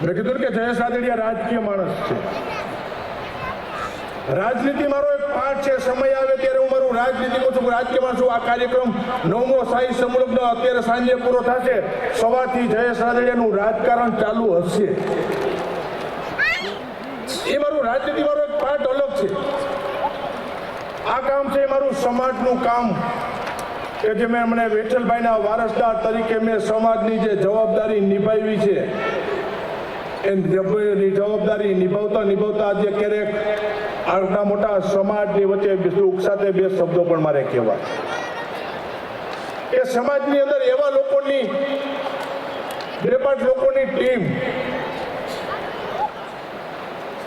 મેં કીધું કે જયેશ રાદડિયા રાજકીય માણસ છે, રાજનીતિ મારો એક પાઠ છે, સમય આવે ત્યારે હું મારું રાજનીતિ કહું છું, રાજકીય માણસ છું. આ કાર્યક્રમ 9મો શાહી સમૂહનો અત્યારે સાંજે પૂરો થશે, સવારથી જયેશ રાદડિયાનું રાજકારણ ચાલુ હશે. એ મારું રાજનીતિ મારો એક પાઠ અલગ છે. આ કામ છે મારું સમાજનું કામ કે જે મને વિઠ્ઠલભાઈના વારસદાર તરીકે મેં સમાજની જે જવાબદારી નિભાવી છે, એ જવાબદારી નિભાવતા આજે ક્યારેક આટલા મોટા સમાજની વચ્ચે દુઃખ સાથે બે શબ્દો પણ મારે કહેવા કે સમાજની અંદર એવા લોકોની બે પાંચ લોકોની ટીમ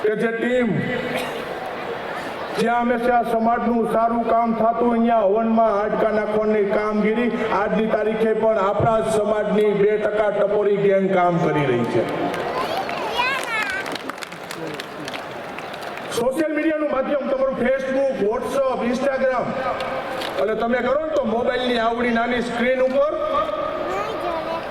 કે જે ટીમ જ્યાં હંમેશા સમાજનું સારું કામ થતું અહીંયા હવનમાં હાડકા નાખવાની કામગીરી આજની તારીખે પણ આપણા જ સમાજની 2% ટપોરી ગેંગ કામ કરી રહી છે. સોશિયલ મીડિયાનું માધ્યમ તમારું ફેસબુક, વોટ્સઅપ, ઇન્સ્ટાગ્રામ, એટલે તમે કરો ને તો મોબાઈલની આવડી નાની સ્ક્રીન ઉપર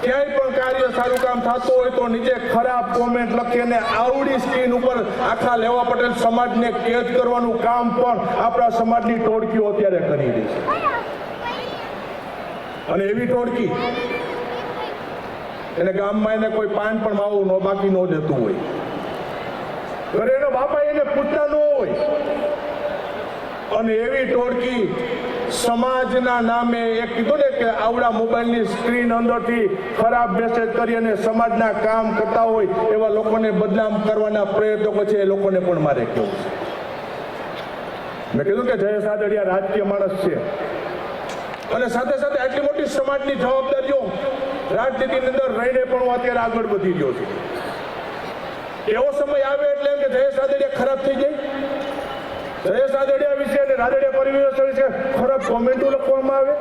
ક્યાંય પણ કાર્ય સારું કામ થતું હોય તો નીચે ખરાબ કોમેન્ટ લખીને આવડી સ્ક્રીન ઉપર આખા લેવા પટેલ સમાજને કેદ કરવાનું કામ પણ આપણા સમાજની ટોળકીઓ અત્યારે કરી રહી છે. અને એવી ટોળકી એને ગામમાં એને કોઈ પાન પણ માવું બાકી ન દેતું હોય, ઘરે એનો બાપા એને પૂછતા ન હોય, અને એવી ટોળકી સમાજના નામે એક કીધું ને કે આવડા મોબાઈલની સ્ક્રીન અંદરથી ખરાબ મેસેજ કરી અને સમાજના કામ કરતા હોય એવા લોકોને બદનામ કરવાના પ્રયત્નો છે. એ લોકોને પણ મારે કહેવું છે. મેં કીધું કે જયેશ રાદડિયા રાજકીય માણસ છે અને સાથે સાથે આટલી મોટી સમાજની જવાબદારીઓ રાજનીતિની અંદર રહીને પણ હું અત્યારે આગળ વધી ગયો છું. એવો સમય આવે એટલે એમ કે જયેશ રાદડિયા ખરાબ થઈ જાય, જયેશ રાદડિયા વિશે અને રાદડિયા પરિવાર વિશે ખરાબ કોમેન્ટો લખવામાં આવે,